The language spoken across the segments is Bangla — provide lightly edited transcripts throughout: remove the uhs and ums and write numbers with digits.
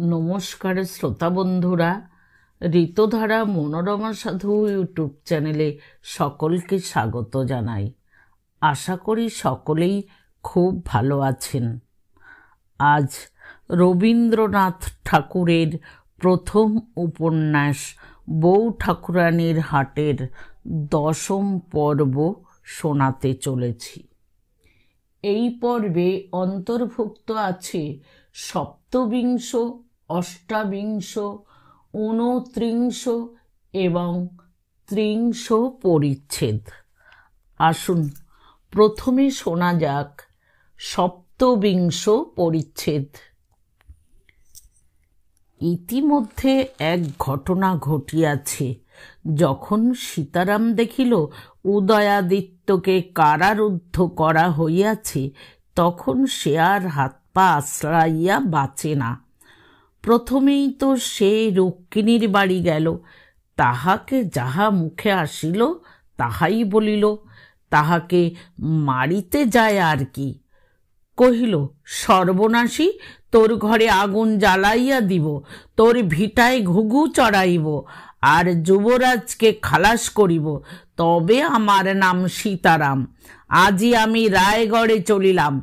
নমস্কার শ্রোতা বন্ধুরা, ঋতুধারা মনোরমা সাধু ইউটিউব চ্যানেলে সকলকে স্বাগত জানাই। আশা করি সকলেই খুব ভালো আছেন। আজ রবীন্দ্রনাথ ঠাকুরের প্রথম উপন্যাস বউ ঠাকুরানীর হাটের 10ম পর্ব শোনাতে চলেছি। এই পর্বে অন্তর্ভুক্ত আছে সপ্তবিংশ, অষ্টাবিংশ, 29 এবং 30 পরিচ্ছেদ। আসুন প্রথমে শোনা যাক সপ্তবিংশ পরিচ্ছেদ। ইতিমধ্যে এক ঘটনা ঘটিয়াছে। যখন সীতারাম দেখিল উদয়াদিত্যকে কারারুদ্ধ করা হইয়াছে, তখন সে আর হাত পা আশ্রাইয়া বাঁচে না। প্রথমেই তো সে রুক্মিণীর বাড়ি গেল, তাহাকে যাহা মুখে আসিল তাহাই বলিল। তাহাকে মারিতে যায় আর কি। কহিল, সর্বনাশী, তোর ঘরে আগুন জ্বালাইয়া দিব, তোর ভিটায় ঘুঘু চড়াইব, আর যুবরাজকে খালাস করিব, তবে আমার নাম সীতারাম। আজই আমি রায়গড়ে চলিলাম,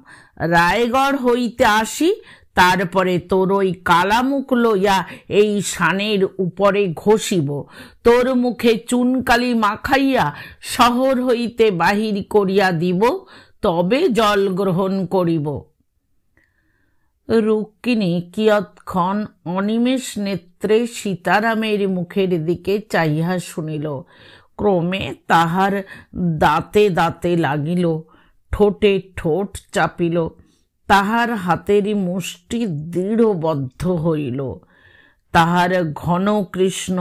রায়গড় হইতে আসি, তারপরে তোর ওই কালামুখ লইয়া এই শানের উপরে ঘষিব, তোর মুখে চুনকালি মাখাইয়া শহর হইতে বাহির করিয়া দিব, তবে জল গ্রহণ করিব। রুক্মিণী কিয়ৎক্ষণ অনিমেষ নেত্রে সীতারামের মুখের দিকে চাহিয়া শুনিল। ক্রমে তাহার দাঁতে দাঁতে লাগিল, ঠোঁটে ঠোঁট চাপিল, তাহার হাতের মুষ্টি দৃঢ়বদ্ধ হইল। তাহার ঘন কৃষ্ণ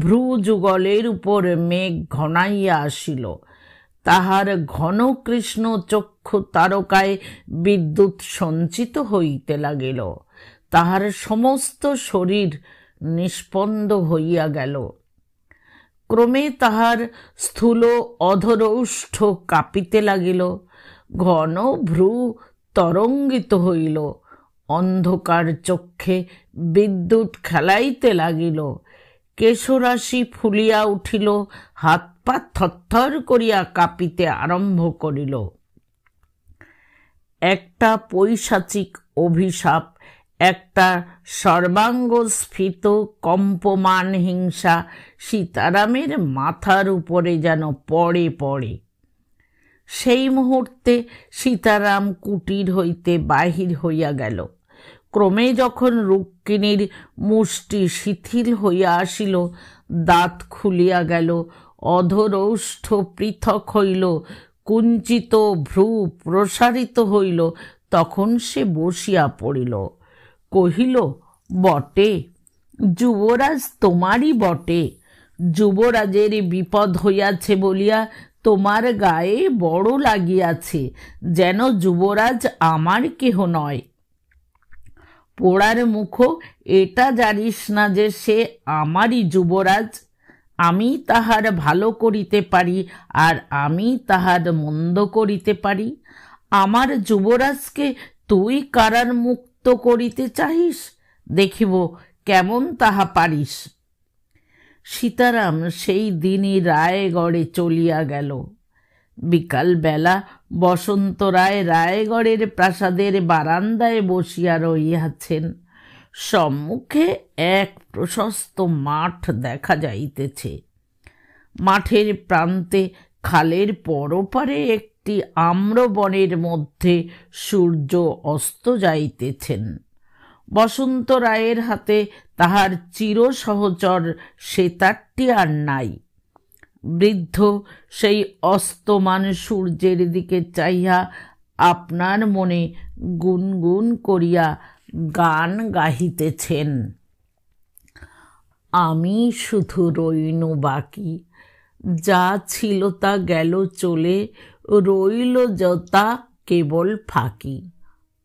ভ্রু যুগলের উপর মেঘ ঘনাইয়া আসিল। তাহার ঘন কৃষ্ণ চক্ষু তারকায় বিদ্যুৎ সঞ্চিত হইতে লাগিল। তাহার সমস্ত শরীর নিস্পন্দ হইয়া গেল। ক্রমে তাহার স্থূল অধরৌষ্ঠ কাঁপিতে লাগিল, ঘন ভ্রু তরঙ্গিত হইল, অন্ধকার চক্ষে বিদ্যুৎ খেলাইতে লাগিল, কেশরাশি ফুলিয়া উঠিল, হাত পা থরথর করিয়া কাঁপিতে আরম্ভ করিল। একটা পৈশাচিক অভিশাপ, একটা সর্বাঙ্গ স্ফীত কম্পমান হিংসা সীতারামের মাথার উপরে যেন পড়ে পড়ে। সেই মুহূর্তে সীতারাম কুটির হইতে বাহির হইয়া গেল। ক্রমে যখন রুক্মিণীর মুষ্টি শিথিল হইয়া আসিল, দাঁত খুলিয়া গেল, অধরৌষ্ঠ পৃথক হইল, কুঞ্চিত ভ্রু প্রসারিত হইল, তখন সে বসিয়া পড়িল। কহিল, বটে, যুবরাজ তোমারই বটে। যুবরাজের বিপদ হইয়াছে বলিয়া তোমার গায়ে বড় লাগিয়াছে, যেন যুবরাজ আমার কেহ নয়। পোড়ার মুখো, এটা জানিস না যে সে আমারই যুবরাজ? আমি তাহার ভালো করিতে পারি, আর আমি তাহার মন্দ করিতে পারি। আমার যুবরাজকে তুই কারার মুক্ত করিতে চাহিস, দেখিব কেমন তাহা পারিস। সীতারাম সেই দিনই রায়গড়ে চলিয়া গেল। বিকালবেলা বসন্ত রায় রায়গড়ের প্রাসাদের বারান্দায় বসিয়া রহিয়াছেন। সম্মুখে এক প্রশস্ত মাঠ দেখা যাইতেছে। মাঠের প্রান্তে খালের পরপারে একটি আম্রবনের মধ্যে সূর্য অস্ত যাইতেছেন। বসন্ত রায়ের হাতে তাহার চিরসহচর সেতারটি আর নাই। বৃদ্ধ সেই অস্তমান সূর্যের দিকে চাহিয়া আপনার মনে গুনগুন করিয়া গান গাহিতেছেন। আমি শুধু রইনু বাকি, যা ছিল তা গেল চলে, রইল যতা কেবল ফাঁকি।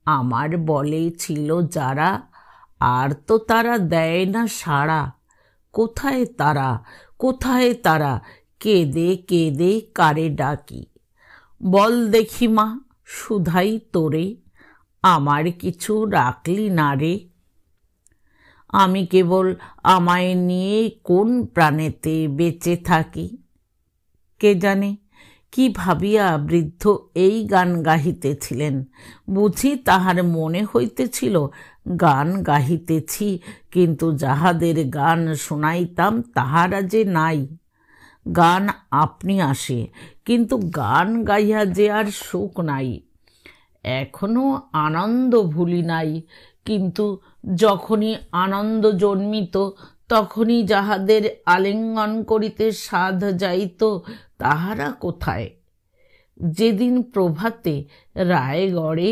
আমার বলে ছিল যারা, আর তো তারা দেয় না সাড়া। কোথায় তারা, কোথায় তারা, কেঁদে কেঁদে কারে ডাকি। বল দেখি মা, শুধাই তোরে, আমার কিছু রাখলি না রে। আমি কেবল আমায় নিয়ে কোন প্রাণেতে বেঁচে থাকি। কে জানে কি ভাবিয়া বৃদ্ধ এই গান গাহিতেছিলেন। বুঝি তাহার মনে হইতেছিল গান গাহিতেছি, কিন্তু যাহাদের গান শোনাইতাম তাহারা যে নাই। গান আপনি আসে, কিন্তু গান গাইয়া যে আর সুখ নাই। এখনো আনন্দ ভুলি নাই, কিন্তু যখনই আনন্দ জন্মিত তখনই যাহাদের আলিঙ্গন করিতে সাধ যাইত তাহারা কোথায়? যেদিন প্রভাতে রায়গড়ে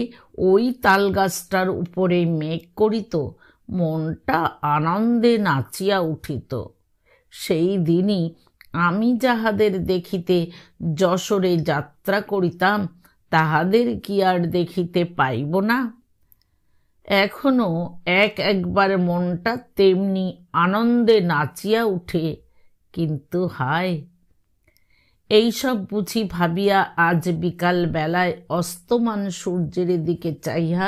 ওই তালগাছটার উপরে মেঘ করিত, মনটা আনন্দে নাচিয়া উঠিত। সেই দিনই আমি যাহাদের দেখিতে যশোরে যাত্রা করিতাম, তাহাদের কি আর দেখিতে পাইব না? এখনো একবার মনটা তেমনি আনন্দে নাচিয়া উঠে, কিন্তু হায়, এইসব বুঝি ভাবিয়া আজ বিকাল বেলায় অস্তমান সূর্যের দিকে চাইয়া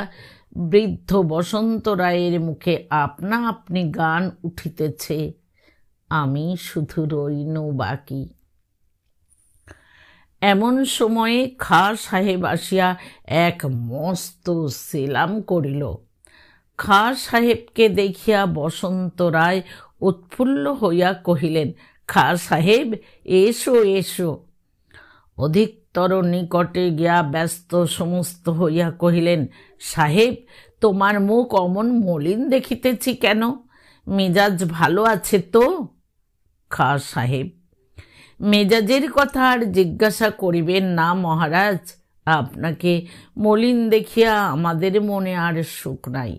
বৃদ্ধ বসন্ত রায়ের মুখে আপনা আপনি গান উঠিতেছে, আমি শুধু রইনু বাকি। এমন সময়ে খাঁ সাহেব আসিয়া এক মস্ত সেলাম করিল। খাঁ সাহেবকে দেখিয়া বসন্ত রায় উৎফুল্ল হইয়া কহিলেন, খাঁ সাহেব, এসো এসো। অধিকতর নিকটে গিয়া ব্যস্ত সমস্ত হইয়া কহিলেন, সাহেব, তোমার মুখ অমন মলিন দেখিতেছি কেন? মেজাজ ভালো আছে তো? খাঁ সাহেব, মেজাজের কথা আর জিজ্ঞাসা করিবেন না মহারাজ। আপনাকে মলিন দেখিয়া আমাদের মনে আর সুখ নাই।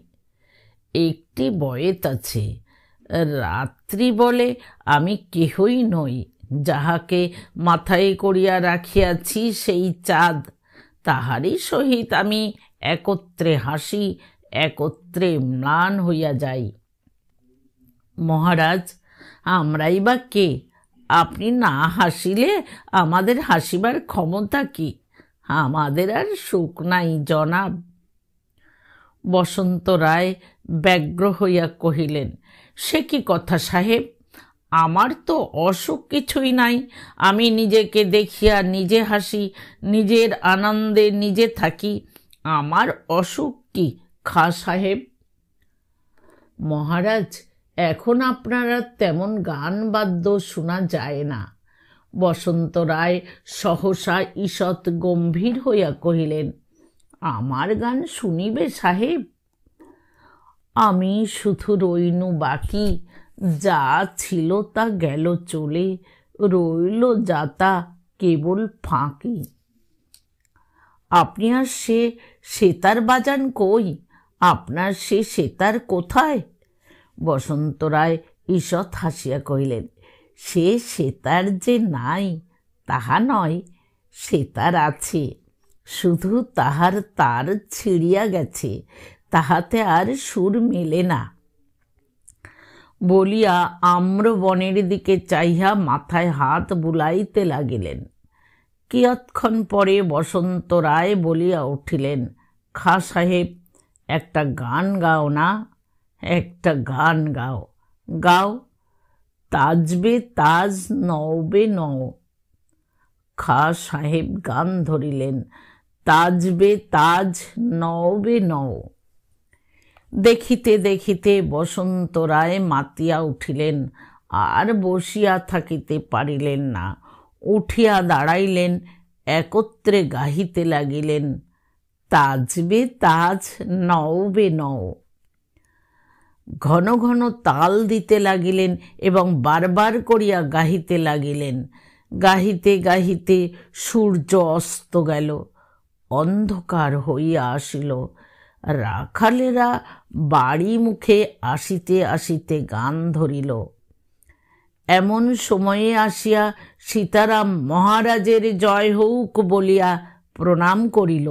একটি বয়েত আছে, রাত্রি বলে আমি কেহই নই। যাহাকে মাথায় করিয়া রাখিয়াছি সেই চাঁদ, তাহারই সহিত আমি একত্রে হাসি, একত্রে ম্লান হইয়া যাই। মহারাজ, আমরাই বা কে? আপনি না হাসিলে আমাদের হাসিবার ক্ষমতা কি? আমাদের আর সুখ নাই জনাব। বসন্ত রায় ব্যগ্র হইয়া কহিলেন, সে কি কথা সাহেব? আমার তো অসুখ কিছুই নাই। আমি নিজেকে দেখিয়া নিজে হাসি, নিজের আনন্দে নিজে থাকি। আমার অসুখ কি খাঁ সাহেব? মহারাজ, এখন আপনারা তেমন গান বাদ্য শোনা যায় না। বসন্ত রায় সহসা ঈষৎ গম্ভীর হইয়া কহিলেন, আমার গান শুনিবে সাহেব? আমি শুধু রইনু বাকি। যা ছিল তা গেল চলে, রইল যাতা কেবল ফাঁকি। আপনি আর সে সেতার বাজান কই? আপনার সে সেতার কোথায়? বসন্ত রায় ঈষৎ হাসিয়া কহিলেন, সে সেতার যে নাই তাহা নয়, সেতার আছে, শুধু তাহার তার ছিঁড়িয়া গেছে, তাহাতে আর সুর মেলে না। বলিয়া আম্র বনের দিকে চাহিয়া মাথায় হাত বুলাইতে লাগিলেন। কিয়ৎক্ষণ পরে বসন্ত রায় বলিয়া উঠিলেন, খাঁ সাহেব, একটা গান গাও না? একটা গান গাও। গাও, তাজবে তাজ নওবে নও। খাঁ সাহেব গান ধরিলেন, তাজবে তাজ নওবে নও। দেখিতে দেখিতে বসন্ত রায় মাতিয়া উঠিলেন, আর বসিয়া থাকিতে পারিলেন না। উঠিয়া দাঁড়াইলেন, একত্রে গাহিতে লাগিলেন, তাজবে তাজ নওবে নও। ঘন ঘন তাল দিতে লাগিলেন এবং বারবার করিয়া গাহিতে লাগিলেন। গাহিতে গাহিতে সূর্য অস্ত গেল, অন্ধকার হইয়া আসিল। রাখালেরা বাড়ি মুখে আসিতে আসিতে গান ধরিল। এমন সময়ে আসিয়া সীতারাম মহারাজের জয় হউক বলিয়া প্রণাম করিল।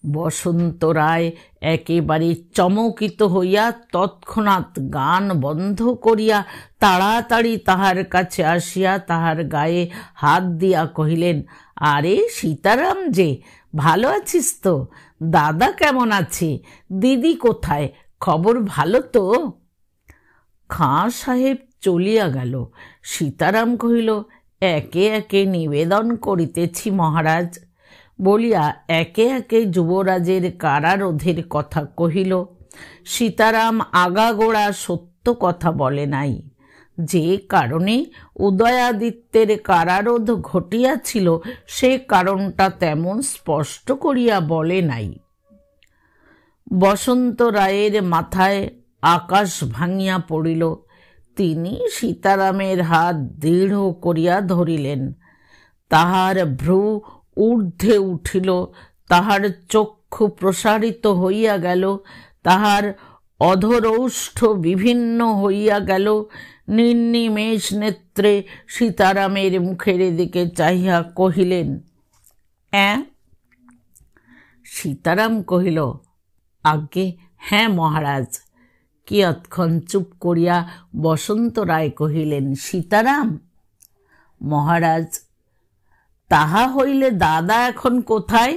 বসন্ত রায় একেবারে চমকিত হইয়া তৎক্ষণাৎ গান বন্ধ করিয়া তাড়াতাড়ি তাহার কাছে আসিয়া তাহার গায়ে হাত দিয়া কহিলেন, আরে সীতারাম যে, ভালো আছিস তো? দাদা কেমন আছে? দিদি কোথায়? খবর ভালো তো? খাঁ সাহেব চলিয়া গেল। সীতারাম কহিল, একে একে নিবেদন করিতেছি মহারাজ, বলিয়া একে একে যুবরাজের কারারোধের কথা কহিল। সীতারাম আগাগোড়া সত্য কথা বলে নাই। যে কারণে উদয়াদিত্যের কারারোধ ঘটিয়াছিল সে কারণটা তেমন স্পষ্ট করিয়া বলে নাই। বসন্ত রায়ের মাথায় আকাশ ভাঙিয়া পড়িল। তিনি সীতারামের হাত দৃঢ় করিয়া ধরিলেন। তাহার ভ্রু ঊর্ধ্বে উঠিল, তাহার চক্ষু প্রসারিত হইয়া গেল, তাহার অধরৌষ্ঠ বিভিন্ন হইয়া গেল। নির্নিমেষ নেত্রে সীতারামের মুখের দিকে চাহিয়া কহিলেন, অ্যাঁ? সীতারাম কহিল, আজ্ঞে হ্যাঁ মহারাজ। কিয়ৎক্ষণ চুপ করিয়া বসন্ত রায় কহিলেন, সীতারাম। মহারাজ, তাহা হইলে দাদা এখন কোথায়?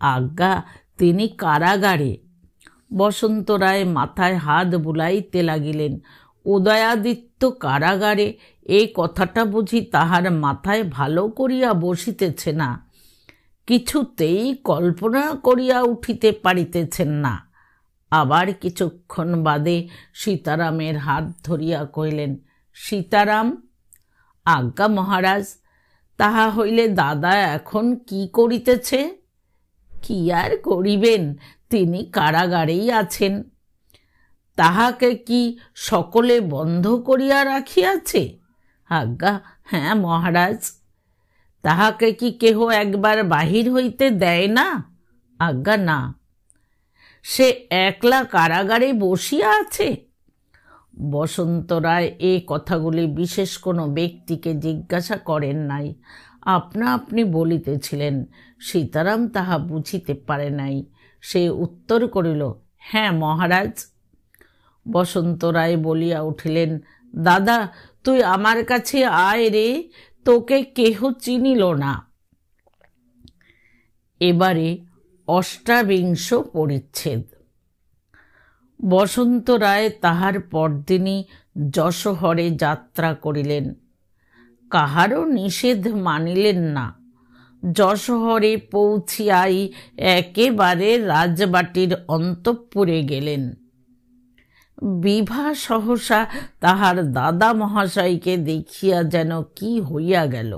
আজ্ঞা, তিনি কারাগারে। বসন্ত রায় মাথায় হাত বুলাইতে লাগিলেন। উদয়াদিত্য কারাগারে, এই কথাটা বুঝি তাহার মাথায় ভালো করিয়া বসিতেছে না। কিছুতেই কল্পনা করিয়া উঠিতে পারিতেছেন না। আবার কিছুক্ষণ বাদে সীতারামের হাত ধরিয়া কহিলেন, সীতারাম। আজ্ঞা মহারাজ। তাহা হইলে দাদা এখন কি করিতেছে? কি আর করিবেন, তিনি কারাগারেই আছেন। তাহাকে কি সকলে বন্ধ করিয়া রাখিয়াছে? আজ্ঞা হ্যাঁ মহারাজ। তাহাকে কি কেহ একবার বাহির হইতে দেয় না? আজ্ঞা না। সে একলা কারাগারে বসিয়া আছে? বসন্ত রায় এই কথাগুলি বিশেষ কোনো ব্যক্তিকে জিজ্ঞাসা করেন নাই, আপনা আপনি বলিতেছিলেন। সীতারাম তাহা বুঝিতে পারে নাই। সে উত্তর করিল, হ্যাঁ মহারাজ। বসন্ত রায় বলিয়া উঠিলেন, দাদা তুই আমার কাছে আয় রে, তোকে কেহ চিনিল না। এবারে অষ্টাবিংশ পরিচ্ছেদ। বসন্ত রায় তাহার পরদিনই যশোহরে যাত্রা করিলেন। কাহারও নিষেধ মানিলেন না। যশোহরে পৌঁছিয়াই একেবারে রাজবাটির অন্তঃপুরে গেলেন। বিভা সহসা তাহার দাদা মহাশয়কে দেখিয়া যেন কি হইয়া গেল।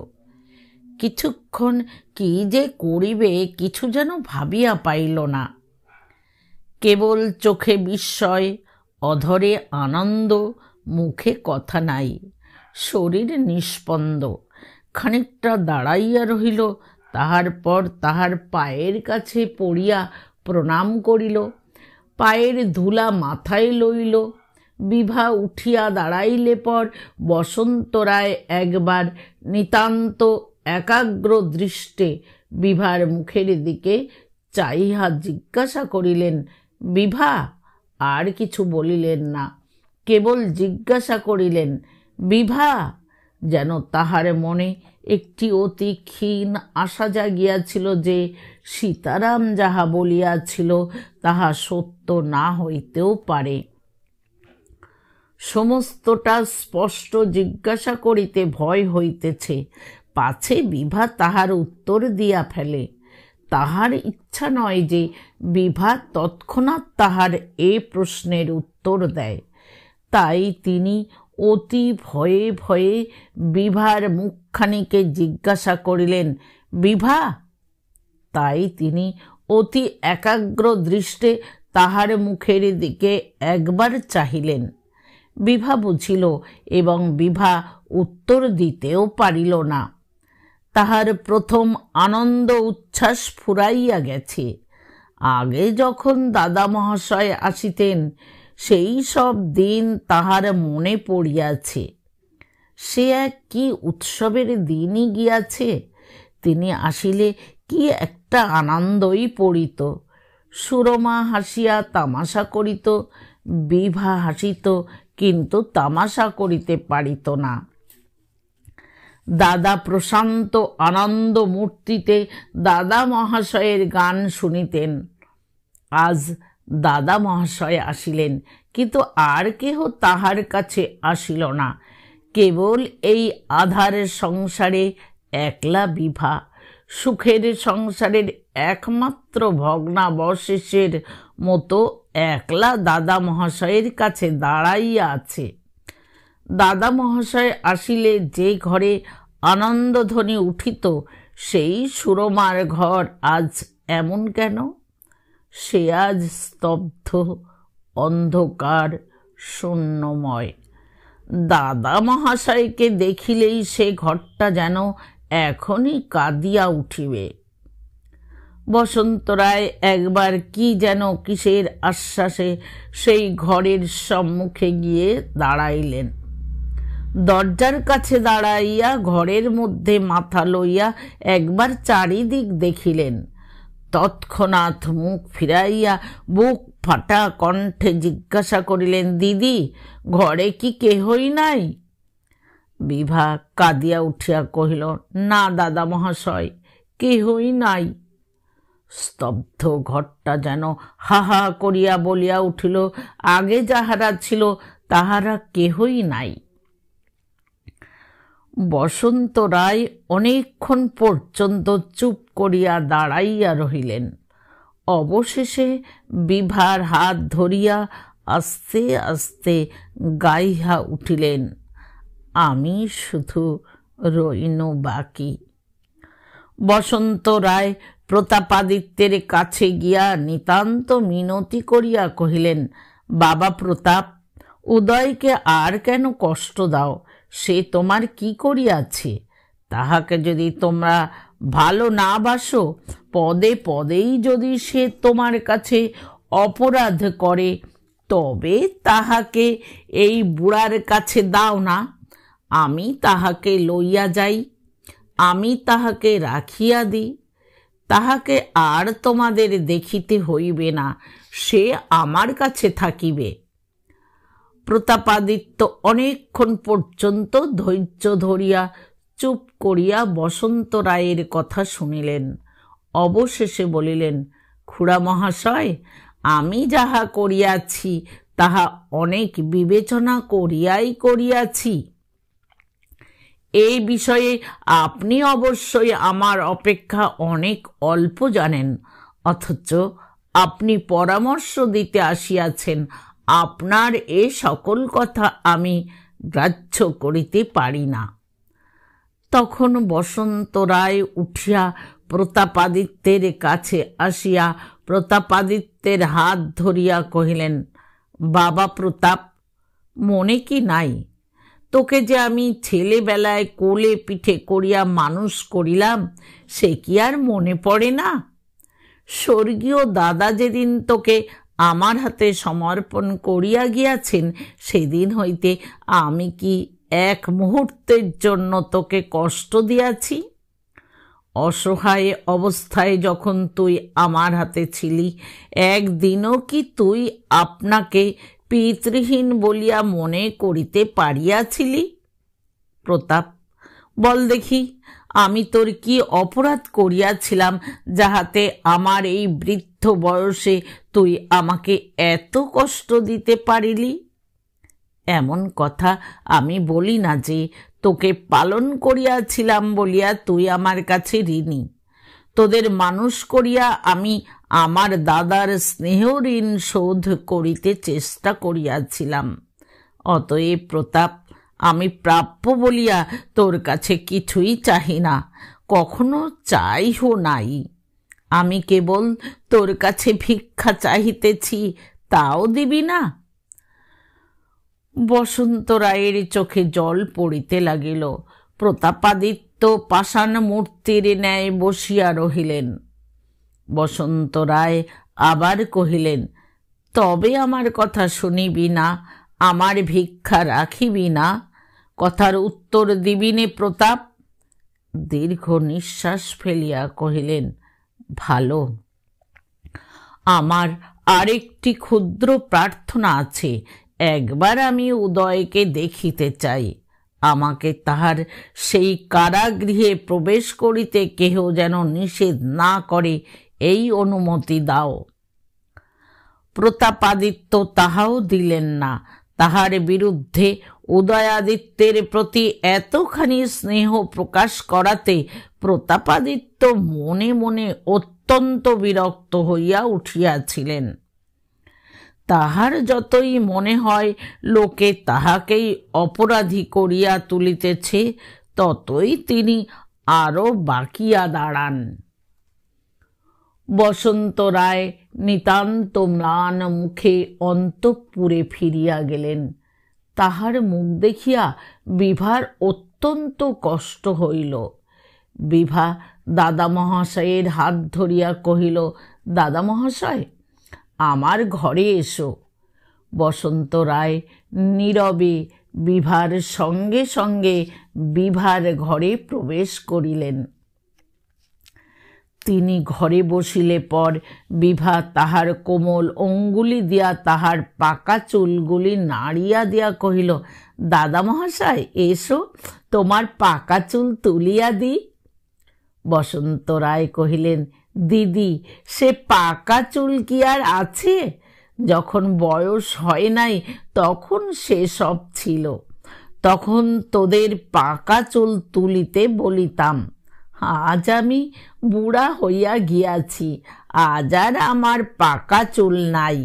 কিছুক্ষণ কি যে করিবে কিছু যেন ভাবিয়া পাইল না। কেবল চোখে বিস্ময়, অধরে আনন্দ, মুখে কথা নাই, শরীর নিষ্পন্দ। খানিকটা দাঁড়াইয়া রহিল, তাহার পর তাহার পায়ের কাছে পড়িয়া প্রণাম করিল। পায়ের ধুলা মাথায় লইল। বিভা উঠিয়া দাঁড়াইলে পর বসন্ত রায় একবার নিতান্ত একাগ্র দৃষ্টে বিভার মুখের দিকে চাহিয়া জিজ্ঞাসা করিলেন, বিভা? আর কিছু বলিলেন না, কেবল জিজ্ঞাসা করিলেন, বিভা? যেন তাহার মনে একটি অতি ক্ষীণ আশা জাগিয়াছিল যে সীতারাম যাহা বলিয়াছিল তাহা সত্য না হইতেও পারে। সমস্তটা স্পষ্ট জিজ্ঞাসা করিতে ভয় হইতেছে, পাছে বিভা তাহার উত্তর দিয়া ফেলে। তাহার ইচ্ছা নয় যে বিভা তৎক্ষণাৎ তাহার এ প্রশ্নের উত্তর দেয়। তাই তিনি অতি ভয়ে ভয়ে বিভার মুখখানিকে জিজ্ঞাসা করিলেন, বিভা? তাই তিনি অতি একাগ্র দৃষ্টে তাহার মুখের দিকে একবার চাহিলেন। বিভা বুঝিল এবং বিভা উত্তর দিতেও পারিল না। তাহার প্রথম আনন্দ উচ্ছ্বাস ফুরাইয়া গেছে। আগে যখন দাদা মহাশয় আসিতেন সেই সব দিন তাহার মনে পড়িয়াছে। সে এক কি উৎসবের দিনই গিয়াছে। তিনি আসিলে কি একটা আনন্দই পড়িত। সুরমা হাসিয়া তামাশা করিত, বিভা হাসিত কিন্তু তামাশা করিতে পারিত না। দাদা প্রশান্ত আনন্দ মূর্তিতে দাদা মহাশয়ের গান শুনিতেন। আজ দাদা মহাশয় আসিলেন, কিন্তু আর কেহ তাহার কাছে আসিল না। কেবল এই আধারের সংসারে একলা বিভা, সুখের সংসারের একমাত্র ভগ্নাবশেষের মতো একলা দাদা মহাশয়ের কাছে দাঁড়াইয়া আছে। দাদা মহাশয় আসিলে যে ঘরে আনন্দধ্বনি উঠিত, সেই সুরমার ঘর আজ এমন কেন? সে আজ স্তব্ধ, অন্ধকার, শূন্যময়। দাদা মহাশয়কে দেখিলেই সে ঘরটা যেন এখনই কাঁদিয়া উঠিবে। বসন্ত রায় একবার কি যেন কিসের আশ্বাসে সেই ঘরের সম্মুখে গিয়ে দাঁড়াইলেন। দরজার কাছে দাঁড়াইয়া ঘরের মধ্যে মাথা লইয়া একবার চারিদিক দেখিলেন। তৎক্ষণাৎ মুখ ফিরাইয়া বুক ফাটা কণ্ঠে জিজ্ঞাসা করিলেন, দিদি, ঘরে কি কেহই নাই? বিভা কাঁদিয়া উঠিয়া কহিল, না দাদা মহাশয়, কেহই নাই। স্তব্ধ ঘরটা যেন হা হা করিয়া বলিয়া উঠিল, আগে যাহারা ছিল তাহারা কেহই নাই। বসন্ত রায় অনেকক্ষণ পর্যন্ত চুপ করিয়া দাঁড়াইয়া রহিলেন। অবশেষে বিভার হাত ধরিয়া আস্তে আস্তে গাইহা উঠিলেন, আমি শুধু রইনু বাকি। বসন্ত রায় প্রতাপাদিত্যের কাছে গিয়া নিতান্ত মিনতি করিয়া কহিলেন, বাবা প্রতাপ, উদয়কে আর কেন কষ্ট দাও? সে তোমার কি করিয়াছে? তাহাকে যদি তোমরা ভালো না বাসো, পদে পদেই যদি সে তোমার কাছে অপরাধ করে, তবে তাহাকে এই বুড়ার কাছে দাও না। আমি তাহাকে লইয়া যাই, আমি তাহাকে রাখিয়া দিই, তাহাকে আর তোমাদের দেখিতে হইবে না, সে আমার কাছে থাকিবে। প্রতাপাদিত্য অনেকক্ষণ পর্যন্ত ধৈর্য ধরিয়া চুপ করিয়া বসন্ত রায়ের কথা শুনিলেন। অবশেষে বলিলেন, খুড়া মহাশয়, আমি যাহা করিয়াছি তাহা অনেক বিবেচনা করিয়াই করিয়াছি। এই বিষয়ে আপনি অবশ্যই আমার অপেক্ষা অনেক অল্প জানেন, অথচ আপনি পরামর্শ দিতে আসিয়াছেন। আপনার এ সকল কথা আমি গ্রাহ্য করিতে পারি না। তখন বসন্ত রায় উঠিয়া প্রতাপাদিত্যের কাছে আসিয়া প্রতাপাদিত্যের হাত ধরিয়া কহিলেন, বাবা প্রতাপ, মনে কি নাই, তোকে যে আমি ছেলেবেলায় কোলে পিঠে করিয়া মানুষ করিলাম, সে কি আর মনে পড়ে না? স্বর্গীয় দাদা যেদিন তোকে আমার হাতে সমর্পণ করিয়া গিয়াছেন, সেদিন হইতে আমি কি এক মুহূর্তের জন্য তোকে কষ্ট দিয়াছি? অসহায় অবস্থায় যখন তুই আমার হাতে ছিলি, একদিনও কি তুই আপনাকে পিতৃহীন বলিয়া মনে করিতে পারিয়াছিলি? প্রতাপ, বল দেখি, আমি তোর কি অপরাধ করিয়াছিলাম যাহাতে আমার এই বৃদ্ধ বয়সে তুই আমাকে এত কষ্ট দিতে পারিলি? এমন কথা আমি বলি না যে তোকে পালন করিয়াছিলাম বলিয়া তুই আমার কাছে ঋণী। তোদের মানুষ করিয়া আমি আমার দাদার স্নেহ ঋণ শোধ করিতে চেষ্টা করিয়াছিলাম। অতএব প্রতাপ, আমি প্রাপ্য বলিয়া তোর কাছে কিছুই চাহি না, কখনো চাইও নাই। আমি কেবল তোর কাছে ভিক্ষা চাহিতেছি, তাও দিবি না? বসন্ত রায়ের চোখে জল পড়িতে লাগিল। প্রতাপাদিত্য পাষাণ মূর্তির ন্যায় বসিয়া রহিলেন। বসন্ত রায় আবার কহিলেন, তবে আমার কথা শুনিবি না? আমার ভিক্ষা রাখিবি না? কথার উত্তর দিবি নে প্রতাপ? দীর্ঘ নিঃশ্বাস ফেলিয়া কহিলেন, ভালো। আমার আরেকটি ক্ষুদ্র প্রার্থনা আছে। একবার আমি উদয়কে দেখিতে চাই। আমাকে তাহার সেই কারাগৃহে প্রবেশ করিতে কেহ যেন নিষেধ না করে, এই অনুমতি দাও। প্রতাপাদিত্য তাহাও দিলেন না। তাহার বিরুদ্ধে উদয়াদিত্যের প্রতি এতখানি স্নেহ প্রকাশ করাতে প্রতাপাদিত্য মনে মনে অত্যন্ত বিরক্ত হইয়া উঠিয়াছিলেন। তাহার যতই মনে হয় লোকে তাহাকেই অপরাধী করিয়া তুলিতেছে, ততই তিনি আরো বাকিয়া দাঁড়ান। বসন্ত রায় নিতান্ত ম্লান মুখে অন্তঃপুরে ফিরিয়া গেলেন। তাহার মুখ দেখিয়া বিভার অত্যন্ত কষ্ট হইল। বিভা দাদা মহাশয়ের হাত ধরিয়া কহিল, দাদা মহাশয়, আমার ঘরে এসো। বসন্ত রায় নীরবে বিভার সঙ্গে সঙ্গে বিভার ঘরে প্রবেশ করিলেন। তিনি ঘরে বসিলে পর বিভা তাহার কোমল অঙ্গুলি দিয়া তাহার পাকা চুলগুলি নাড়িয়া দিয়া কহিল, দাদা মহাশয় এসো, তোমার পাকা চুল তুলিয়া দি। বসন্ত রায় কহিলেন, দিদি, সে পাকা চুল কি আর আছে? যখন বয়স হয় নাই তখন সে সব ছিল। তখন তোদের পাকা চুল তুলিতে বলিতাম। আজ আমি বুড়া হইয়া গিয়াছি, আজ আর আমার পাকা চুল নাই।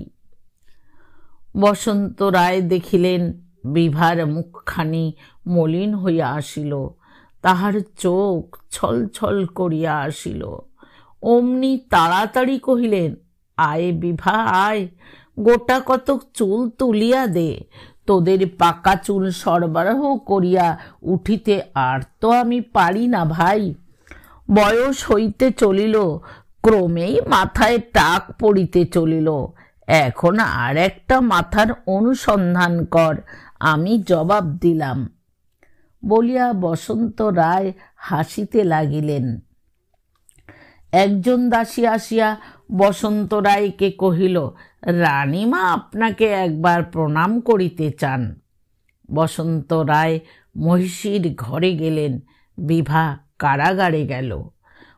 বসন্ত রায় দেখিলেন বিভার মুখখানি মলিন হইয়া আসিল, তাহার চোখ ছলছল করিয়া আসিল। অমনি তাড়াতাড়ি কহিলেন, আয় বিভা আয়, গোটা কতক চুল তুলিয়া দে। তোদের পাকা চুল সরবরাহ করিয়া উঠিতে আর তো আমি পারি না ভাই। বয়স হইতে চলিল, ক্রমেই মাথায় টাক পড়িতে চলিল। এখন আর একটা মাথার অনুসন্ধান কর, আমি জবাব দিলাম। বলিয়া বসন্ত রায় হাসিতে লাগিলেন। একজন দাসী আসিয়া বসন্ত রায়কে কহিল, রানীমা আপনাকে একবার প্রণাম করিতে চান। বসন্ত রায় মহিষীর ঘরে গেলেন, বিভা কারাগারে গেল।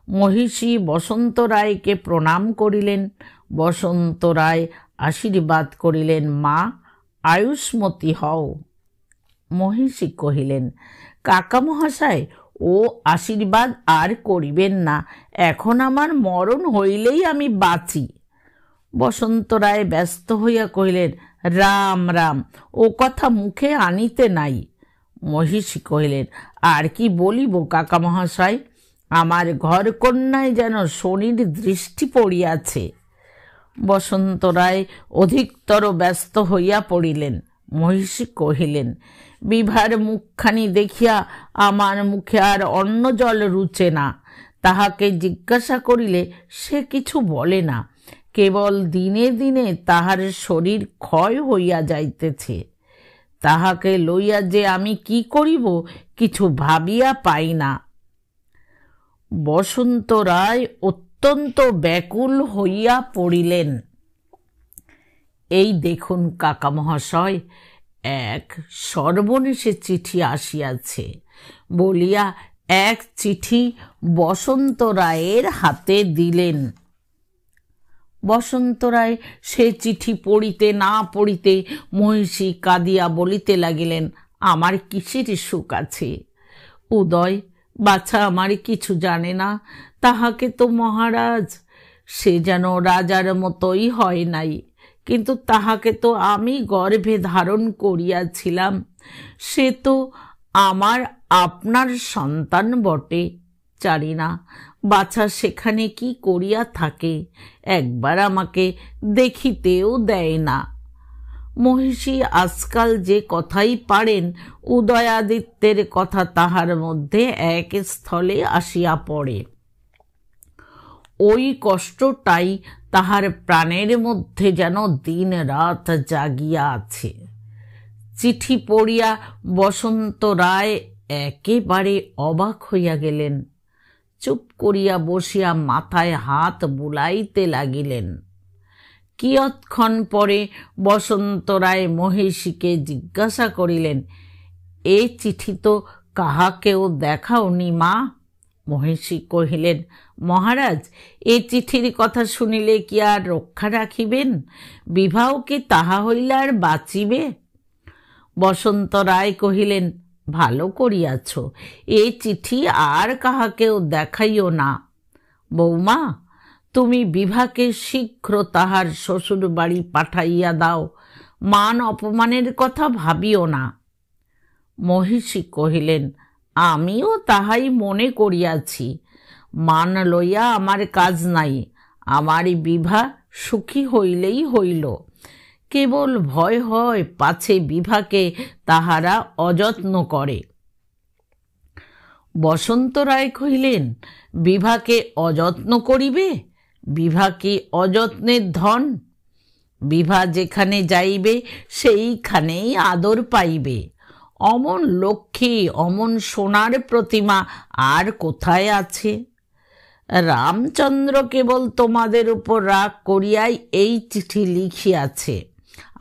মহিষী বসন্ত রায়কে প্রণাম করিলেন। বসন্ত রায় আশীর্বাদ করিলেন, মা আয়ুষ্মতী হও। মহিষী কহিলেন, কাকা মহাশয়, ও আশীর্বাদ আর করিবেন না, এখন আমার মরণ হইলেই আমি বাঁচি। বসন্ত রায় ব্যস্ত হইয়া কহিলেন, রাম রাম, ও কথা মুখে আনিতে নাই। মহিষী কহিলেন, আর কি বলিব কাকা মহাশয়, আমার ঘর কন্যায় যেন শনির দৃষ্টি পড়িয়াছে। বসন্ত রায় অধিকতর ব্যস্ত হইয়া পড়িলেন। মহিষী কহিলেন, বিভার মুখখানি দেখিয়া আমার মুখে আর অন্ন জল রুচে না। তাহাকে জিজ্ঞাসা করিলে সে কিছু বলে না, কেবল দিনে দিনে তাহার শরীর ক্ষয় হইয়া যাইতেছে। তাহাকে লইয়া যে আমি কি করিব কিছু ভাবিয়া পাই না। বসন্ত রায় অত্যন্ত ব্যাকুল হইয়া পড়িলেন। এই দেখুন কাকা মহাশয়, এক সর্বনেশে চিঠি আসিয়াছে বলিয়া এক চিঠি বসন্ত রায়ের হাতে দিলেন। বসন্ত রায় সে চিঠি পড়িতে না পড়িতে মহিষী কাঁদিয়া বলিতে লাগিলেন, আমার কিসের সুখ আছে? উদয় বাছা আমার কিছু জানে না, তাহাকে তো মহারাজ, সে যেন রাজার মতোই হয় নাই, কিন্তু তাহাকে তো আমি গর্ভে ধারণ করিয়াছিলাম। সে তো আমার আপনার সন্তান বটে। জানি না বাছা সেখানে কি করিয়া থাকে, একবার আমাকে দেখিতেও দেয় না। মহিষী আজকাল যে কথাই পারেন, উদয়াদিত্যের কথা তাহার মধ্যে এক স্থলে আসিয়া পড়ে। ওই কষ্টটাই তাহার প্রাণের মধ্যে যেন দিন রাত জাগিয়া আছে। চিঠি পড়িয়া বসন্ত রায় একেবারে অবাক হইয়া গেলেন। চুপ করিয়া বসিয়া মাথায় হাত বুলাইতে লাগিলেন। কিয়ৎক্ষণ পরে বসন্ত রায় মহিষীকে জিজ্ঞাসা করিলেন, এ চিঠি তো কাহাকেও দেখাওনি মা? মহিষী কহিলেন, মহারাজ, এ চিঠির কথা শুনিলে কি আর রক্ষা রাখিবেন? বিবাহ কি তাহা হইলে আর বাঁচিবে? বসন্ত রায় কহিলেন, ভালো করিয়াছ, এ চিঠি আর কাহাকেও দেখাইও না। বৌমা, তুমি বিভাকে শীঘ্র তাহার শ্বশুর বাড়ি পাঠাইয়া দাও, মান অপমানের কথা ভাবিও না। মহিষী কহিলেন, আমিও তাহাই মনে করিয়াছি, মান লইয়া আমার কাজ নাই, আমার বিভা সুখী হইলেই হইল। কেবল ভয় হয় পাছে বিভাকে তাহারা অযত্ন করে। বসন্ত রায় কহিলেন, বিভাকে অযত্ন করিবে? বিভা কি অযত্নের ধন? বিভা যেখানে যাইবে সেইখানেই আদর পাইবে। অমন লক্ষ্মী, অমন সোনার প্রতিমা আর কোথায় আছে? রামচন্দ্র কেবল তোমাদের উপর রাগ করিয়াই এই চিঠি লিখিয়াছে,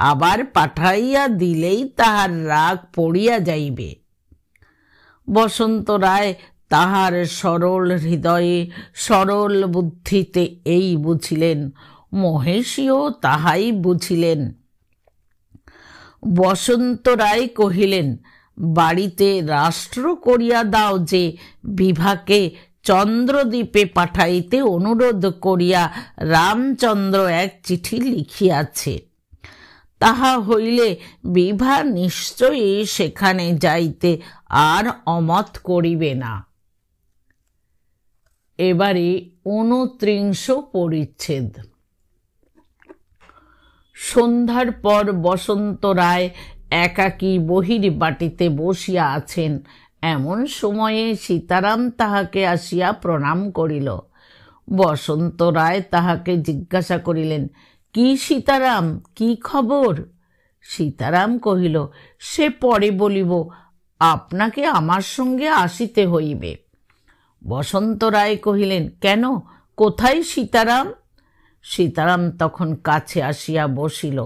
আবার পাঠাইয়া দিলেই তাহার রাগ পড়িয়া যাইবে। বসন্ত রায় তাহার সরল হৃদয়ে সরল বুদ্ধিতে এই বুঝিলেন, মহেশীও তাহাই বুঝিলেন। বসন্ত রায় কহিলেন, বাড়িতে রাষ্ট্র করিয়া দাও যে বিভাকে চন্দ্রদ্বীপে পাঠাইতে অনুরোধ করিয়া রামচন্দ্র এক চিঠি লিখিয়াছে। তাহা হইলে বিভা নিশ্চয়ই সেখানে যাইতে আর অমত করিবে না। এবারে 29 পরিচ্ছেদ। সন্ধ্যার পর বসন্ত রায় একাকী বহির বাটিতে বসিয়া আছেন। এমন সময়ে সীতারাম তাহাকে আসিয়া প্রণাম করিল। বসন্ত রায় তাহাকে জিজ্ঞাসা করিলেন, কি সীতারাম, কি খবর? সীতারাম কহিল, সে পরে বলিব, আপনাকে আমার সঙ্গে আসিতে হইবে। বসন্ত রায় কহিলেন, কেন, কোথায় সীতারাম? সীতারাম তখন কাছে আসিয়া বসিল,